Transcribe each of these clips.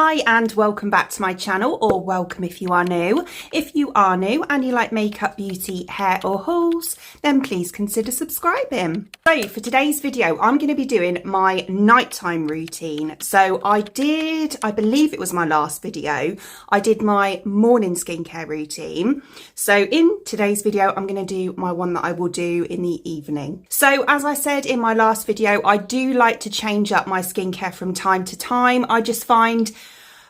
Hi and welcome back to my channel, or welcome if you are new. If you are new and you like makeup, beauty, hair or hauls, then please consider subscribing. So for today's video, I'm going to be doing my nighttime routine. So I believe it was my last video, I did my morning skincare routine. So in today's video, I'm going to do my one that I will do in the evening. So as I said in my last video, I do like to change up my skincare from time to time. I just find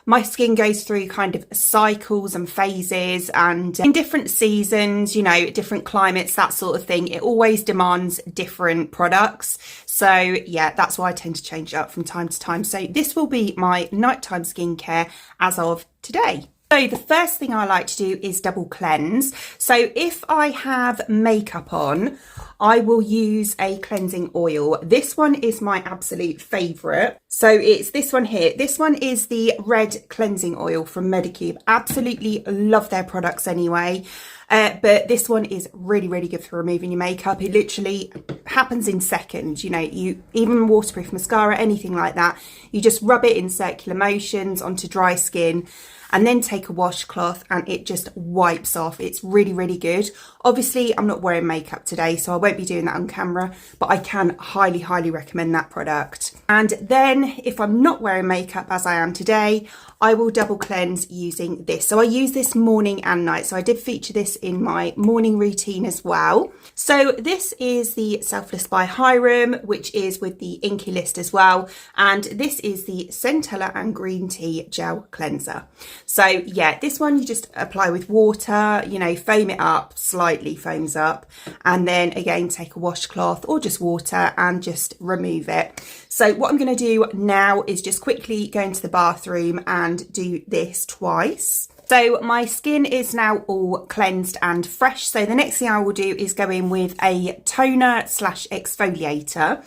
my skin goes through kind of cycles and phases, and in different seasons, you know, different climates, that sort of thing, it always demands different products. So yeah, that's why I tend to change it up from time to time. So this will be my nighttime skincare as of today. So the first thing I like to do is double cleanse. So if I have makeup on, I will use a cleansing oil. This one is my absolute favourite. So it's this one here. This one is the Red Cleansing Oil from Medicube. Absolutely love their products anyway. But this one is really, really good for removing your makeup. It literally happens in seconds. You know, even waterproof mascara, anything like that, you just rub it in circular motions onto dry skin and then take a washcloth and it just wipes off. It's really, really good. Obviously, I'm not wearing makeup today, so I won't be doing that on camera, but I can highly, highly recommend that product. And then if I'm not wearing makeup as I am today, I will double cleanse using this. So I use this morning and night. So I did feature this in my morning routine as well. So this is the Selfless by Hyram, which is with the Inky List as well. And this is the Centella and Green Tea Gel Cleanser. So yeah, this one you just apply with water, you know, foam it up, slightly foams up, and then again take a washcloth or just water and just remove it. So what I'm going to do now is just quickly go into the bathroom and do this twice. So my skin is now all cleansed and fresh. So the next thing I will do is go in with a toner / exfoliator.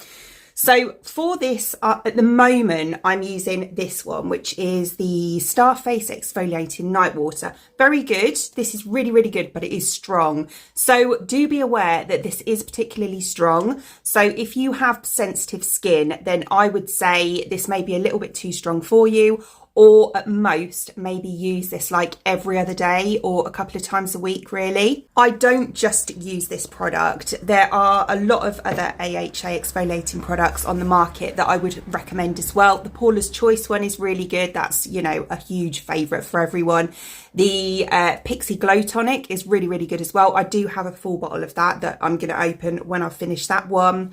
So for this, at the moment, I'm using this one, which is the Starface Exfoliating Night Water. Very good. This is really, really good, but it is strong. So do be aware that this is particularly strong. So if you have sensitive skin, then I would say this may be a little bit too strong for you. Or at most, maybe use this like every other day or a couple of times a week, really. I don't just use this product. There are a lot of other AHA exfoliating products on the market that I would recommend as well. The Paula's Choice one is really good. That's, you know, a huge favourite for everyone. The Pixie Glow Tonic is really, really good as well. I do have a full bottle of that I'm going to open when I finish that one.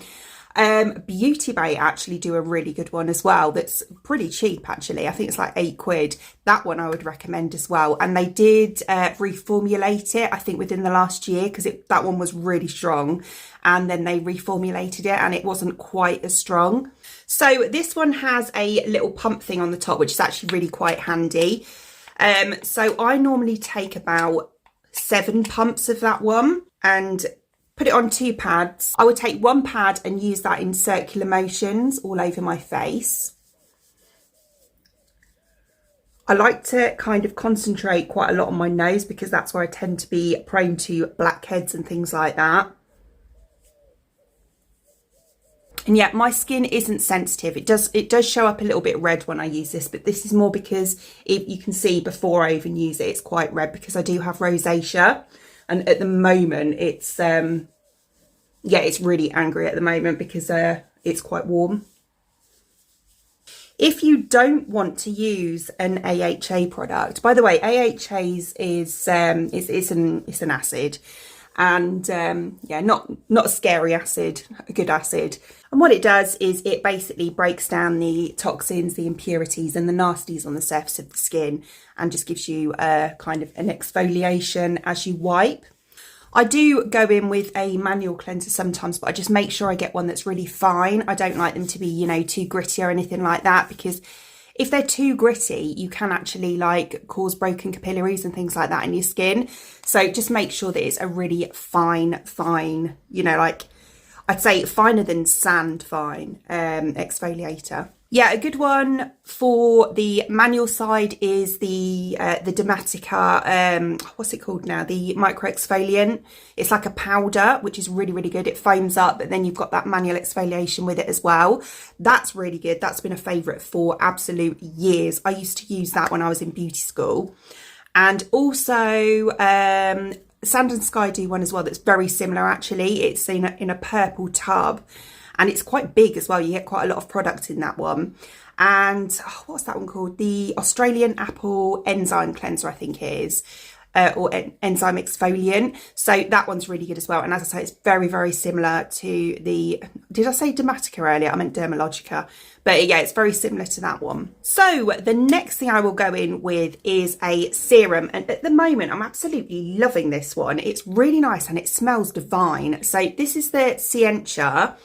Beauty Bay actually do a really good one as well that's pretty cheap actually. I think it's like £8. That one I would recommend as well. And they did reformulate it, I think within the last year, because that one was really strong, and then they reformulated it and it wasn't quite as strong. So this one has a little pump thing on the top, which is actually really quite handy. So I normally take about 7 pumps of that one and put it on 2 pads. I would take 1 pad and use that in circular motions all over my face. I like to kind of concentrate quite a lot on my nose because that's where I tend to be prone to blackheads and things like that. And yet my skin isn't sensitive. It does show up a little bit red when I use this, but this is more because you can see before I even use it, it's quite red because I do have rosacea. And at the moment, it's, yeah, it's really angry at the moment because it's quite warm. If you don't want to use an AHA product, by the way, AHA's is it's an acid, and yeah, not a scary acid, a good acid. And what it does is it basically breaks down the toxins, the impurities and the nasties on the surface of the skin and just gives you a kind of an exfoliation as you wipe. I do go in with a manual cleanser sometimes, but I just make sure I get one that's really fine. I don't like them to be, you know, too gritty or anything like that, because if they're too gritty, you can actually like cause broken capillaries and things like that in your skin. So just make sure that it's a really fine, you know, like I'd say finer than sand fine exfoliator. Yeah, a good one for the manual side is the Dermatica, what's it called now? The micro exfoliant. It's like a powder, which is really, really good. It foams up, but then you've got that manual exfoliation with it as well. That's really good. That's been a favourite for absolute years. I used to use that when I was in beauty school. And also Sand and Sky do one as well that's very similar actually. It's in a purple tub. And it's quite big as well. You get quite a lot of product in that one. And what's that one called? The Australian Apple Enzyme Cleanser, I think it is. Or Enzyme Exfoliant. So that one's really good as well. And as I say, it's very, very similar to the... Did I say Dermatica earlier? I meant Dermalogica. But yeah, it's very similar to that one. So the next thing I will go in with is a serum. And at the moment, I'm absolutely loving this one. It's really nice and it smells divine. So this is the Scientia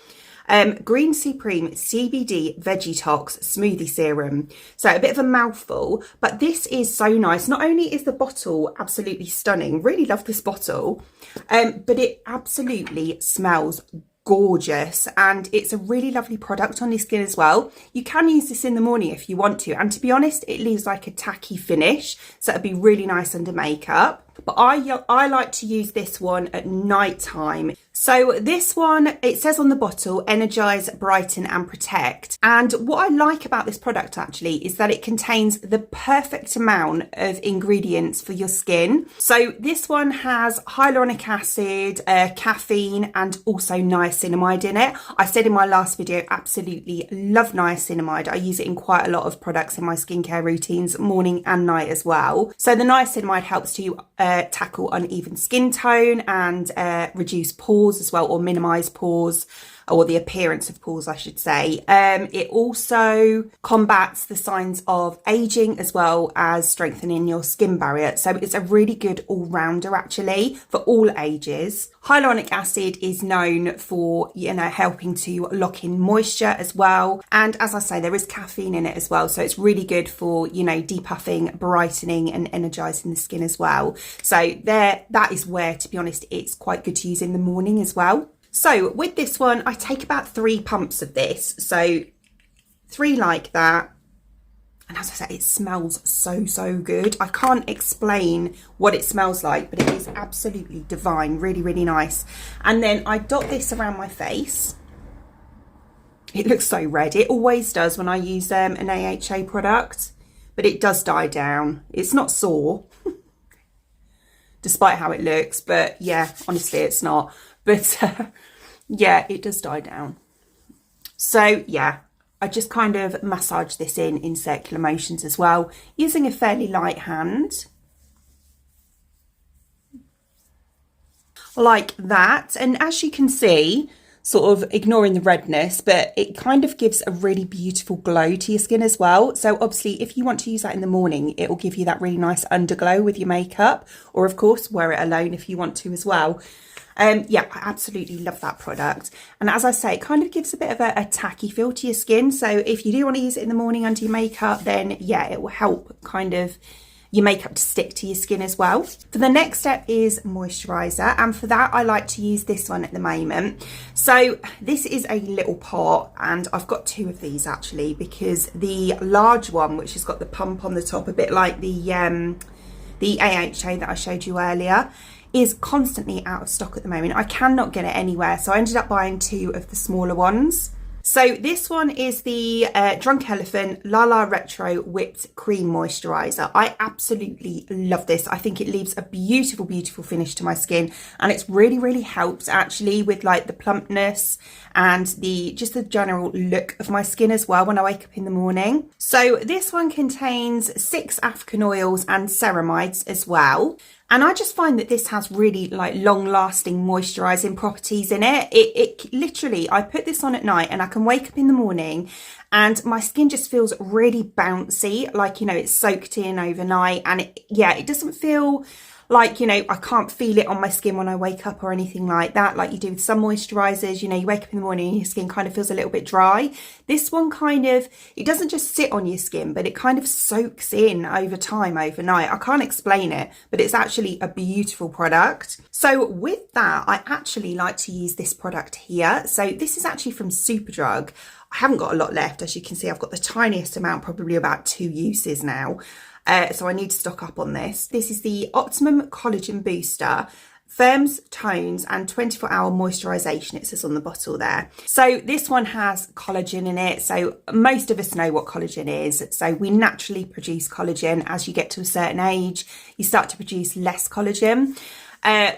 Green Supreme CBD Vegetox Smoothie Serum. So a bit of a mouthful, but this is so nice. Not only is the bottle absolutely stunning, really love this bottle, but it absolutely smells gorgeous, and it's a really lovely product on your skin as well. You can use this in the morning if you want to, and to be honest, it leaves like a tacky finish, so it'd be really nice under makeup. But I like to use this one at night time. So this one, it says on the bottle, energize, brighten and protect. And what I like about this product actually is that it contains the perfect amount of ingredients for your skin. So this one has hyaluronic acid, caffeine and also niacinamide in it. I said in my last video, absolutely love niacinamide. I use it in quite a lot of products in my skincare routines, morning and night as well. So the niacinamide helps to tackle uneven skin tone and reduce pores as well, or minimize pores, or the appearance of pores I should say. It also combats the signs of aging as well as strengthening your skin barrier. So it's a really good all-rounder actually for all ages. Hyaluronic acid is known for, you know, helping to lock in moisture as well. And as I say, there is caffeine in it as well. So it's really good for, you know, depuffing, brightening and energizing the skin as well. So that is where, to be honest, it's quite good to use in the morning as well. So with this one, I take about 3 pumps of this. So 3 like that. And as I said, it smells so, so good. I can't explain what it smells like, but it is absolutely divine. Really, really nice. And then I dot this around my face. It looks so red. It always does when I use an AHA product, but it does die down. It's not sore, despite how it looks. But yeah, honestly, it's not. But yeah, it does die down. So yeah, I just kind of massage this in circular motions as well, using a fairly light hand. Like that. And as you can see, sort of ignoring the redness, but it kind of gives a really beautiful glow to your skin as well. So obviously, if you want to use that in the morning, it will give you that really nice underglow with your makeup, or of course, wear it alone if you want to as well. Yeah, I absolutely love that product. And as I say, it kind of gives a bit of a tacky feel to your skin. So if you do want to use it in the morning under your makeup, then yeah, it will help kind of your makeup to stick to your skin as well. For the next step is moisturizer, and for that I like to use this one at the moment. So this is a little pot, and I've got 2 of these actually, because the large one, which has got the pump on the top, a bit like the AHA that I showed you earlier, is constantly out of stock at the moment. I cannot get it anywhere, so I ended up buying 2 of the smaller ones. So this one is the Drunk Elephant Lala Retro Whipped Cream Moisturiser. I absolutely love this. I think it leaves a beautiful, beautiful finish to my skin, and it's really, really helps actually with like the plumpness and just the general look of my skin as well when I wake up in the morning. So this one contains 6 African oils and ceramides as well. And I just find that this has really like long lasting moisturizing properties in it. It literally, I put this on at night and I can wake up in the morning and my skin just feels really bouncy, like, you know, it's soaked in overnight. And it doesn't feel like, you know, I can't feel it on my skin when I wake up or anything like that, like you do with some moisturisers. You know, you wake up in the morning and your skin kind of feels a little bit dry. This one kind of, it doesn't just sit on your skin, but it kind of soaks in over time, overnight. I can't explain it, but it's actually a beautiful product. So with that, I actually like to use this product here. So this is actually from Superdrug. I haven't got a lot left. As you can see, I've got the tiniest amount, probably about 2 uses now. So I need to stock up on this. This is the Optimum Collagen Booster, firms, tones and 24-hour moisturisation, it says on the bottle there. So this one has collagen in it. So most of us know what collagen is. So we naturally produce collagen. As you get to a certain age, you start to produce less collagen.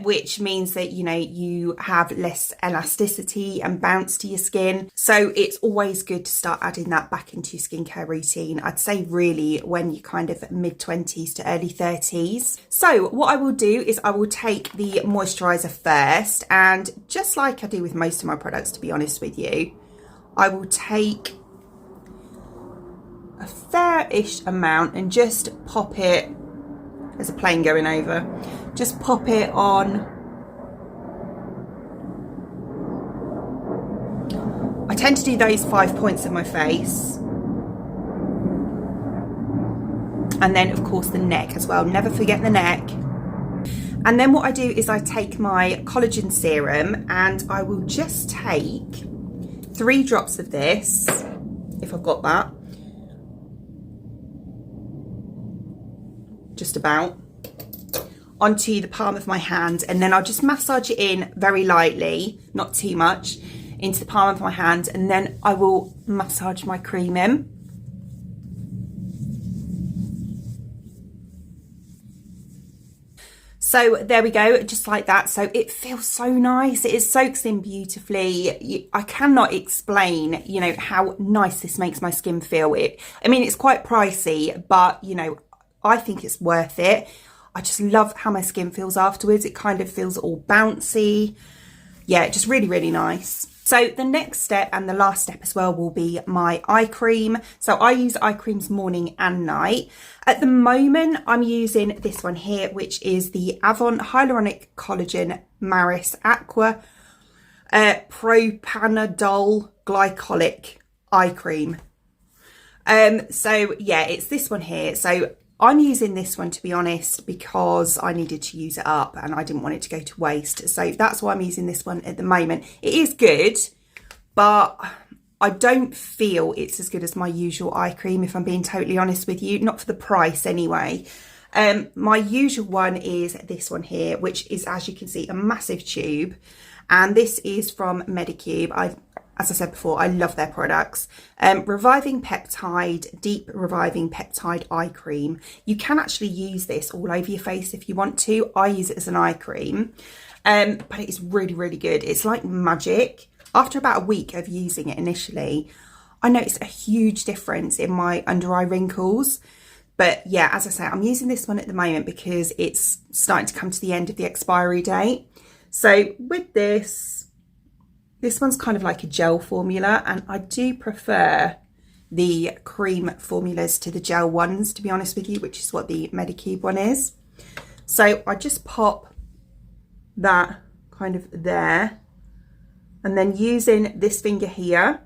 Which means that, you know, you have less elasticity and bounce to your skin. So it's always good to start adding that back into your skincare routine. I'd say really when you're kind of mid-20s to early 30s. So what I will do is I will take the moisturiser first, and just like I do with most of my products, to be honest with you, I will take a fair-ish amount and just pop it. There's a plane going over. Just pop it on. I tend to do those 5 points of my face. And then of course the neck as well. Never forget the neck. And then what I do is I take my collagen serum and I will just take 3 drops of this, if I've got that. Just about, onto the palm of my hand, and then I'll just massage it in very lightly, not too much, into the palm of my hand, and then I will massage my cream in. So there we go, just like that. So it feels so nice. It soaks in beautifully. I cannot explain, you know, how nice this makes my skin feel. I mean, it's quite pricey, but, you know, I think it's worth it. I just love how my skin feels afterwards. It kind of feels all bouncy. Yeah, just really, really nice. So the next step and the last step as well will be my eye cream. So I use eye creams morning and night. At the moment, I'm using this one here, which is the Advant Hyaluronic Collagen Maris Aqua Propanadol Glycolic Eye Cream. So yeah, it's this one here. So I'm using this one, to be honest, because I needed to use it up and I didn't want it to go to waste. So that's why I'm using this one at the moment. It is good, but I don't feel it's as good as my usual eye cream, if I'm being totally honest with you. Not for the price anyway. My usual one is this one here, which is, as you can see, a massive tube. And this is from Medicube. As I said before, I love their products. Reviving Peptide, Deep Reviving Peptide Eye Cream. You can actually use this all over your face if you want to. I use it as an eye cream, but it is really, really good. It's like magic. After about a week of using it initially, I noticed a huge difference in my under eye wrinkles. But yeah, as I say, I'm using this one at the moment because it's starting to come to the end of the expiry date. So with this one's kind of like a gel formula, and I do prefer the cream formulas to the gel ones, to be honest with you, which is what the Medicube one is. So I just pop that kind of there, and then using this finger here,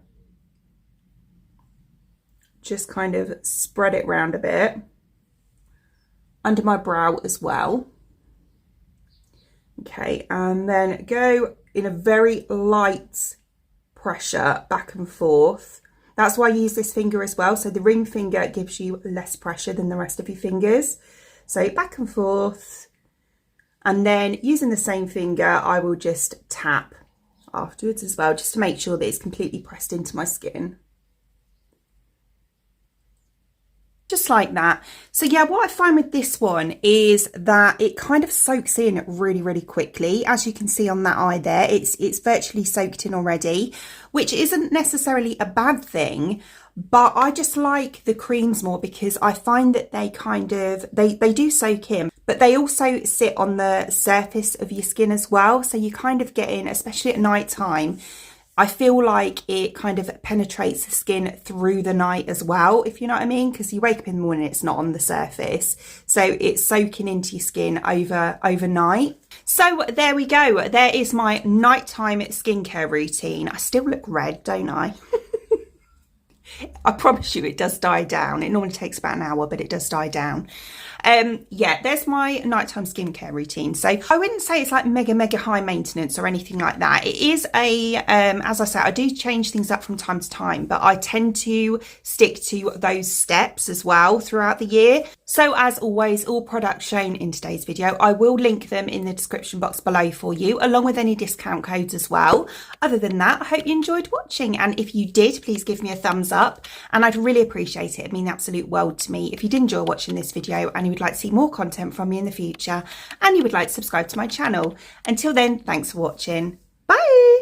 just kind of spread it round a bit under my brow as well. Okay, and then go in a very light pressure back and forth. That's why I use this finger as well. So the ring finger gives you less pressure than the rest of your fingers. So back and forth. And then using the same finger, I will just tap afterwards as well, just to make sure that it's completely pressed into my skin. Just like that. So yeah, what I find with this one is that it kind of soaks in really, really quickly. As you can see on that eye there, it's virtually soaked in already, which isn't necessarily a bad thing, but I just like the creams more because I find that they kind of, they do soak in, but they also sit on the surface of your skin as well. So you kind of get in, especially at night time, I feel like it kind of penetrates the skin through the night as well, if you know what I mean, because you wake up in the morning, it's not on the surface. So it's soaking into your skin overnight. So there we go. There is my nighttime skincare routine. I still look red, don't I? I promise you it does die down. It normally takes about an hour, but it does die down. Yeah, there's my nighttime skincare routine. So I wouldn't say it's like mega high maintenance or anything like that. It is as I said, I do change things up from time to time, but I tend to stick to those steps as well throughout the year. So as always, all products shown in today's video, I will link them in the description box below for you, along with any discount codes as well. Other than that, I hope you enjoyed watching. And if you did, please give me a thumbs up and I'd really appreciate it. It'd mean the absolute world to me. If you did enjoy watching this video and you would like to see more content from me in the future and you would like to subscribe to my channel. Until then, thanks for watching. Bye.